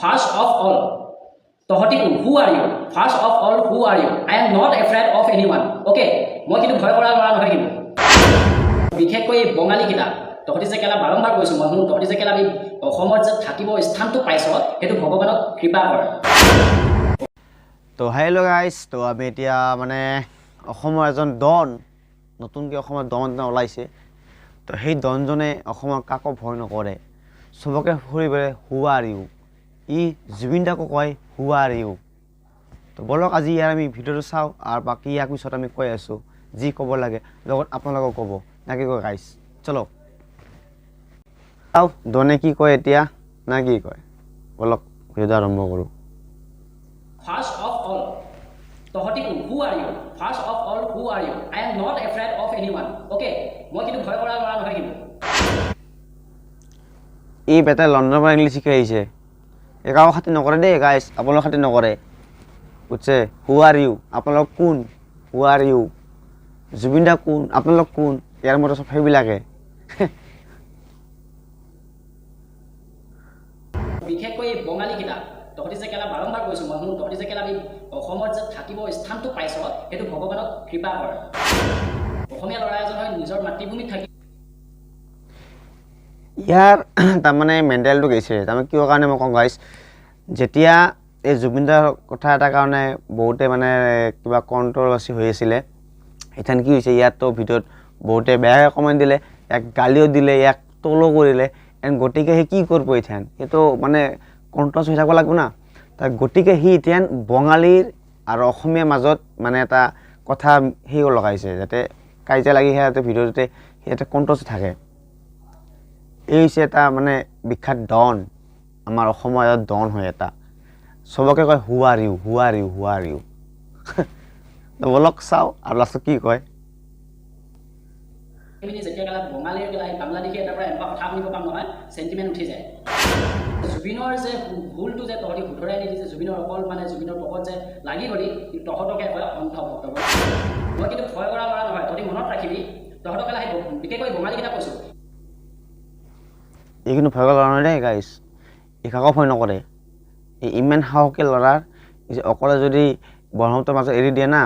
First of all, তহঁতি কোন? Who are you? First of all, who are you? I am not afraid of anyone. Okay? মই কিন্তু ভয় কৰা ল'ৰা নহয় কিন্তু। বিশেষকৈ এই বঙালীকেইটা তহঁতি যে কেলা বাৰম্বাৰ কৈছোঁ মই শুনো তহঁতি যে কেলা অসমত যে থাকিব স্থানটো পাইছ সেইটো ভগৱানক কৃপা কৰ। তো হেল্ল' গাইজ, তো আমি এতিয়া মানে অসমৰ এজন ডন, নতুনকৈ অসমৰ ডন এজন ওলাইছে। তো সেই ডনজনে অসমৰ কাকো ভয় নকৰে, চবকে ফুৰিবলৈ হু আৰ ইউ। ই জুবিন দাকো কয় হু আৰ ইউ। তো বলক আজি ইয়াৰ আমি ভিডিঅ'টো চাওঁ আৰু বাকী ইয়াৰ পিছত আমি কৈ আছোঁ যি ক'ব লাগে লগত আপোনালোকক ক'ব না কি কয় গাইজ। চলক চাওঁ ডনে কি কয় এতিয়া না কি কয়, বলক ভিডিঅ'টো আৰম্ভ কৰোঁ। First of all, তহঁতি কোন? Who are you? First of all, who are you? I am not afraid of anyone. Okay? মই কিন্তু ভয় কৰা ল'ৰা নহয় কিন্তু। এই বেটাই লণ্ডনৰ পৰা ইংলিছ শিকি আহিছে, একাও খাতি নকৰে দেই গাইজ, আপোনালোক খাতি নকৰে বুজিছে। হু আৰ ইউ, আপোনালোক কোন? হু আৰ ইউ। জুবিন দা কোন? আপোনালোক কোন? ইয়াৰ মতে চব সেইবিলাকে। বিশেষকৈ এই বঙালীকেইটা তহঁতি যে কেলা বাৰম্বাৰ কৈছোঁ মই শুনো তহঁতি যে কেলা অসমত যে থাকিব স্থানটো পাইছ সেইটো ভগৱানক কৃপা কৰ। অসমীয়া ল'ৰা এজন হয় নিজৰ মাতৃভূমিত থাকি ইয়াৰ তাৰমানে মেণ্টেলটো গৈছে। তাৰমানে কিয় কাৰণে মই কওঁ গাইজ, যেতিয়া এই জুবিন দাৰ কথা এটাৰ কাৰণে বহুতে মানে কিবা কণ্ট্ৰভাৰ্চি হৈ আছিলে, এতিয়া কি হৈছে ইয়াতো ভিডিঅ'ত বহুতে বেয়াকৈ কমেণ্ট দিলে, ইয়াক গালিও দিলে, ইয়াক তলো কৰিলে। এণ্ড গতিকে সি কি কৰিব এতিয়া? সেইটো মানে কণ্ট্ৰভাৰ্চি হৈ থাকিব লাগিব না। তাৰ গতিকে সি এতিয়া বঙালীৰ আৰু অসমীয়াৰ মাজত মানে এটা কথা সেই লগাইছে যাতে কাজিয়া লাগি সিহঁতে ভিডিঅ'টোতে সিহঁতে কণ্ট্ৰভাৰ্চি থাকে। এই হৈছে এটা মানে বিখ্যাত ডন, আমাৰ অসমৰ এটা ডন হয় এটা, চবকে কয় হু আৰ ইউ, হু আৰ ইউ, হু আৰ ইউ। বলক চাওঁ আৰু লাষ্টত কি কয়। যেতিয়া কেলা বঙালীৰ কেলা বাংলাদেশী এটাৰ পৰা এনেকুৱা কথা শুনিব পাম নহয় চেণ্টিমেণ্ট উঠি যায়। জুবিনৰ যে ভুলটো যে তহঁতি শুধৰাই নিদি যে জুবিনৰ অকল মানে জুবিনৰ পকত যে লাগি গ'লি তহঁতকে কয় অন্ধভক্ত। মই কিন্তু ভয় কৰা ল'ৰা নহয়, তহঁতি মনত ৰাখিবি। তহঁতক কেলা সেই বিশেষকৈ বঙালীকেইটা কৈছোঁ এই কিন্তু ভয় কৰা ল'ৰা নহয় দেই গাইজ, ই কাকো ভয় নকৰে। এই ইমান সাহসী ল'ৰাৰ অকলে যদি ব্ৰহ্মপুত্ৰৰ মাজত এৰি দিয়ে না,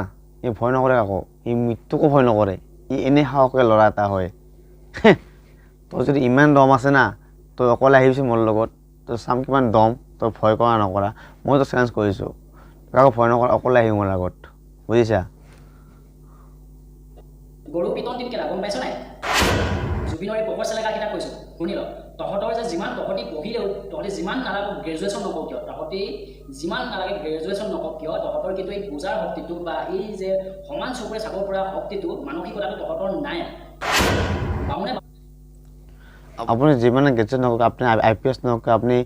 ই ভয় নকৰে কাকো, ই মৃত্যুকো ভয় নকৰে। ই এনেই সাহসী ল'ৰা এটা হয়। তই যদি ইমান দম আছে না, তই অকলে আহিবিচোন মোৰ লগত, তই চাম কিমান দম, তই ভয় কৰা নকৰা। মইতো চেলেঞ্জ কৰিছোঁ, কাকো ভয় নকৰা, অকলে আহিব মোৰ আগত, বুজিছা। গৰু পিতন দিন কেলা গম পাইছ নাই? জুবিনৰ এই পকৰ চেলেকাকেইটা কৈছোঁ শুনি ল। তহঁতৰ যে যিমান তহঁতি পঢ়িলেও তহঁতি যিমান নালাগে গ্ৰেজুৱেশ্যন নকওঁ কিয়, তহঁতি যিমান নালাগে গ্ৰেজুৱেশ্যন নকওঁ কিয়, তহঁতৰ কিন্তু এই পূজাৰ শক্তিটো বা এই যে সমান চকুৰে চাব পৰা শক্তিটো মানসিকতাটো তহঁতৰ নাই। আপুনি যিমানে গ্ৰেজুৱেট নহওক, আপুনি IPS নহওক, আপুনি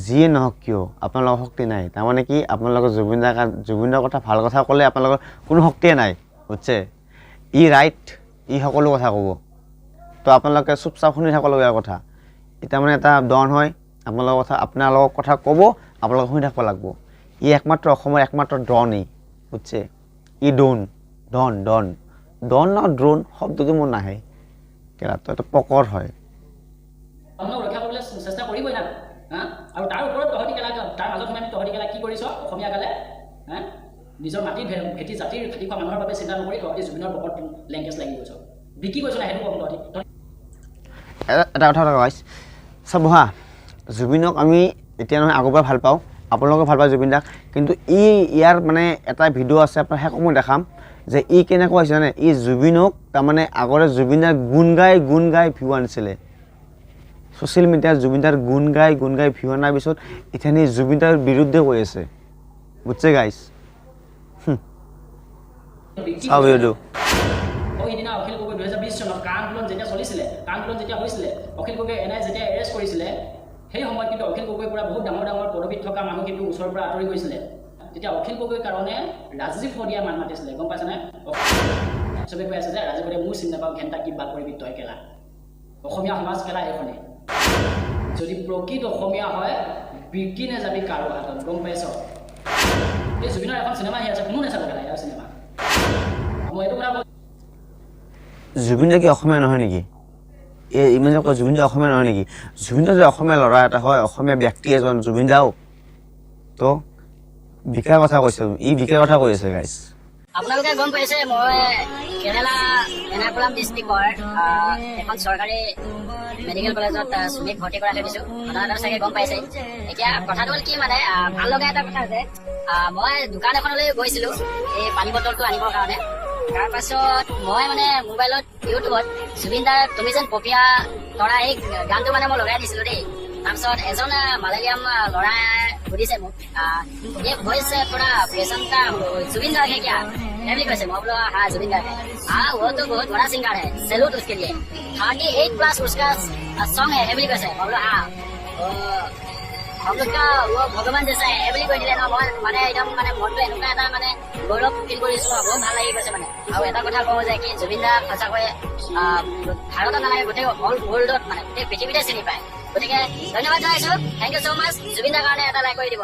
যিয়ে নহওক কিয়, আপোনালোকৰ শক্তি নাই। তাৰমানে কি, আপোনালোকৰ জুবিনদাৰ কথা ভাল কথা ক'লে আপোনালোকৰ কোনো শক্তিয়ে নাই, বুজিছে। ই ৰাইট, ই সকলো কথা ক'ব, তো আপোনালোকে চুপচাপ শুনি থাকিবলগীয়া কথা। এতিয়া মানে এটা ডন হয়, আপোনালোকৰ কথা ক'ব, আপোনালোকে শুনি থাকিব লাগিব। ই একমাত্ৰ অসমৰ একমাত্ৰ ডনেই, বুজিছে। ই ডন ডন ডন ডন ন ড্ৰোন শব্দটো মোৰ নাহে কেলা, তো এটা পকৰ হয়। ৰক্ষা কৰিবলৈ চেষ্টা কৰিবই না আৰু তাৰ ওপৰত তহঁতি কেলা তাৰ মাজত সোমাই তহঁতি কেলা কি কৰিছ অসমীয়া গালে নিজৰ মাটিৰ ভেটি জাতিৰ খাটি খোৱা মানুহৰ বাবে চিন্তা নকৰি তহঁতি জুবিনৰ পকত লেংগুৱেজ লাগি গৈছ, বিকি গৈছ না সেইটো কম তহঁতি। এটা কথা গাইছ চাব হা, জুবিনক আমি এতিয়া নহয় আগৰ পৰা ভাল পাওঁ, আপোনালোকে ভাল পায় জুবিন দাক, কিন্তু ইয়াৰ মানে এটা ভিডিঅ' আছে আপোনাৰ শেষত মই দেখাম যে ই কেনেকুৱা হৈছে জানে। ই জুবিনক তাৰমানে আগতে জুবিন দাৰ গুণ গাই ভিউ আনিছিলে ছ'চিয়েল মিডিয়াত, জুবিন দাৰ গুণ গাই ভিউ অনাৰ পিছত এতিয়া জুবিন দাৰ বিৰুদ্ধে কৈ আছে, বুজিছে গাইছ। চাওঁ ভিডিঅ'টো। সেইদিনা অখিল গগৈ 2020 চনত কা আন্দোলন যেতিয়া চলিছিলে, কা আন্দোলন যেতিয়া হৈছিলে, অখিল গগৈ NIA যেতিয়া এৰেষ্ট কৰিছিলে, সেই সময়ত কিন্তু অখিল গগৈৰ পৰা বহুত ডাঙৰ ডাঙৰ পদবীত থকা মানুহ কিন্তু ওচৰৰ পৰা আঁতৰি গৈছিলে। তেতিয়া অখিল গগৈৰ কাৰণে ৰাজীৱ শদিয়া মান মাতিছিলে, গম পাইছেনে। চবে কৈ আছে যে ৰাজীৱ শদিয়া মোৰ চিনি নাপাওঁ, ঘেণ্টা কি বাদ কৰিবি তই কেলা। অসমীয়া সমাজ কেলা এইখনে, যদি প্ৰকৃত অসমীয়া হয় বিকি নাযাবি কাৰো হাতত, গম পাইছ। এই জুবিনৰ এখন চিনেমা আহি আছে, কোনো নাচাব কেলা ইয়াৰ চিনেমা। মই এইটো কথা জুবিন দা কি অসমীয়া নহয় নেকি? ইমান যে কয় জুবিন দা অসমীয়া নহয় নেকি? জুবিন দা যে অসমীয়া ল'ৰা এটা হয়, অসমীয়া ব্যক্তি এজন জুবিন দাও, তো বিকাৰ কথা কৈছে, ই বিকাৰ কথা কৈ আছে গাইছ। আপোনালোকে গম পাইছে মই কেৰেলা এৰ্নাকুলাম ডিষ্ট্ৰিক্টৰ এখন চৰকাৰী মেডিকেল কলেজত চুমিক ভৰ্তি কৰাই থৈ দিছো। আপোনালোকে চাগে গম পাইছে। এতিয়া কথাটো হ'ল কি মানে ভাল লগা এটা কথা হৈছে, মই দোকান এখনলৈ গৈছিলো এই পানী বটলটো আনিবৰ কাৰণে। তাৰ পাছত মই মানে মোবাইলত ইউটিউবত জুবিন দাৰ তুমি যেন পপীয়া তৰা এই গানটো মানে মই লগাই দিছিলো দেই। তাৰপিছত এজন মালেৰিয়াম ল'ৰাই সুধিছে মোক ये वॉइस थोड़ा प्रेजेंट जुबिन गार्ग है क्या? एवरी कैसे मैं बोला हाँ जुबिन गार्ग है। हाँ वो तो बहुत बड़ा सिंगर है, सैल्यूट उसके लिए। 38+ उसका सॉन्ग है एवरी कैसे मैं बोला हाँ हम लोग का वो भगवान जैसा है एवरी कोई दिले ना माने एकदम माने मन तो एनुका এটা মানে গৌৰৱ ফিল কৰিছো বহুত ভাল লাগি গৈছে মানে। আৰু এটা কথা কওঁ যে কি জুবিন দা সঁচাকৈ ভাৰতত নালাগে গোটেই অল ৱৰ্ল্ডত মানে গোটেই পৃথিৱীতে চিনি পায়। গতিকে ধন্যবাদ জনাইছো, থেংক ইউ ছ' মাছ। জুবিন দাৰ কাৰণে এটা লাইক কৰি দিব।